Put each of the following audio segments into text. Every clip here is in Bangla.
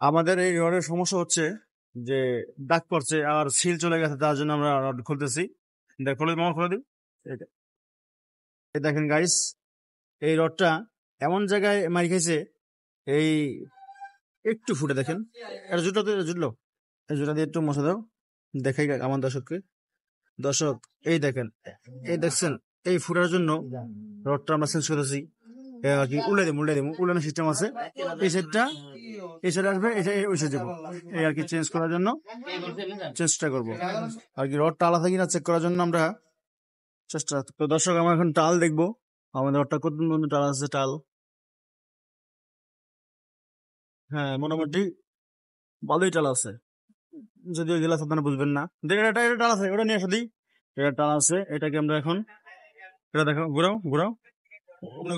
আমাদের এই রডের সমস্যা হচ্ছে যে দাগ পড়ছে আর সিল চলে গেছে, তার জন্য আমরা রড খুলতেছি। খুলে মামা খুলে দিই। এই দেখেন গাইস, এই রডটা এমন জায়গায় মারি খাইছে, এই একটু ফুটে দেখেন। এটা জুটলো, এই জুটা দিয়ে একটু মশা দাও, দেখাই আমার দর্শককে। দর্শক এই দেখেন, এই দেখছেন, এই ফুটার জন্য রডটা আমরা চেঞ্জ করেছি আর কি। উলানো সিস্টেম আছে। এই সাইডটা এই সাইডে আসবে, ওই সাইড যাবো, এই আর কি। চেঞ্জ করার জন্য চেষ্টা করবো আর কি। রডটা আলাদা কিনা চেক করার জন্য আমরা চেষ্টা। তো দর্শক, আমরা এখন টাল দেখবো, আমাদের রডটা কত টাল আছে। টাল হ্যাঁ, মোটামুটি ভালোই টাল আছে, যদিও গেলাস আপনারা বুঝবেন না। এটা টাল আছে, ওটা নিয়ে আসো দিই। এটা টাল আছে, এটাকে আমরা এখন, এটা দেখো, ঘুরাও ঘুরাও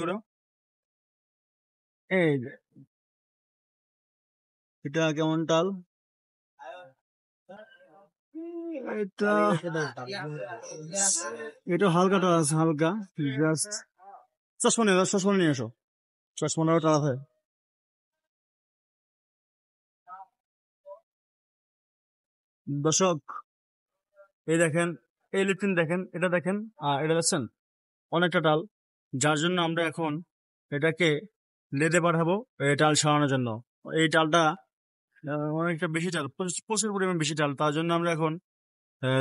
ঘুরাও। এই যে, এটা কেমন টাল, এটা এটা হালকা টাল আছে, হালকা। জাস্ট চশমা নিয়ে এসো, চশমাটাও টাল আছে। দর্শক এই দেখেন, এই লিফটিন দেখেন, এটা দেখেন, আর এটা দেখছেন অনেকটা টাল, যার জন্য আমরা এখন এটাকে লেদে পাঠাবো এই টাল সরানোর জন্য। এই টালটা অনেকটা বেশি টাল, প্রচুর পরিমাণ বেশি টাল, তার জন্য আমরা এখন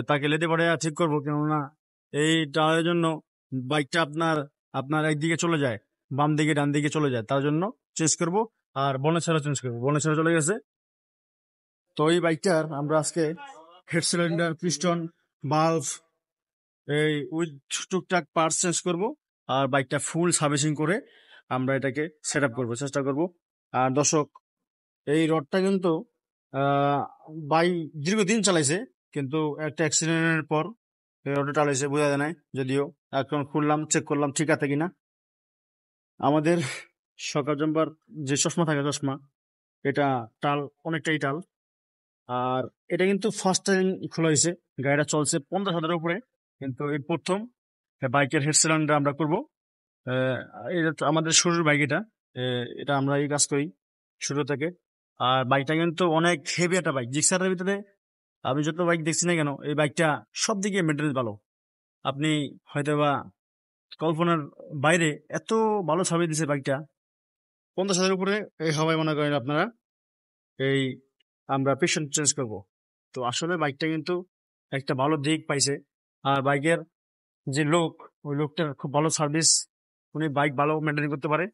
তাকে লেদে পাঠিয়ে ঠিক করবো। কেননা এই টালের জন্য বাইকটা আপনার আপনার একদিকে চলে যায়, বাম দিকে ডান দিকে চলে যায়, তার জন্য চেঞ্জ করবো। আর বনেছাড়া চেঞ্জ করবো, বনেছাড়া চলে গেছে। তো এই বাইকটার আমরা আজকে হেড সিলিন্ডার, পিস্টন, বাল্ব, এই উইথ টুকটাক পার্টস চেঞ্জ করবো। আর বাইকটা ফুল সার্ভিসিং করে আমরা এটাকে সেট আপ করবো, চেষ্টা করব। আর দর্শক, এই রডটা কিন্তু বাই দীর্ঘদিন চালাইছে, কিন্তু একটা অ্যাক্সিডেন্টের পর এই রডটা চালাইছে, বোঝা যায় না। যদিও এখন খুললাম, চেক করলাম ঠিক আছে কিনা। আমাদের সকাল জম্পার যে চশমা থাকে, চশমা এটা টাল, অনেকটাই টাল। আর এটা কিন্তু ফার্স্ট টাইম খোলা হয়েছে, গাড়িটা চলছে 50,000-এর উপরে, কিন্তু এই প্রথম বাইকের হেড সিলিন্ডার আমরা করবো। এটা তো আমাদের শুরুর বাইক, এটা এটা আমরা এই কাজ করি শুরু থেকে। আর বাইকটা কিন্তু অনেক হেভি একটা বাইক। জিক্সারের ভিতরে আমি যত বাইক দেখছি না কেন, এই বাইকটা সব দিকে মেনটেন্স ভালো। আপনি হয়তো বা কল্পনার বাইরে এত ভালো সার্ভিস দিছে বাইকটা। 50,000-এর উপরে এই হওয়ায় মনে করেন আপনারা এই আমরা পেশেন্ট চেঞ্জ করব। তো আসলে বাইকটা কিন্তু একটা ভালো দিক পাইছে। আর বাইকের যে লোক, ওই লোকটার খুব ভালো সার্ভিস, উনি বাইক ভালো মেনটেন করতে পারে,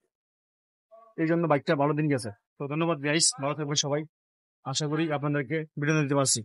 এই জন্য বাইকটা ভালো দিন গেছে। তো ধন্যবাদ গাইস, ভালো থাকবেন সবাই। আশা করি আপনাদেরকে ভিডিও দিতে পারছি।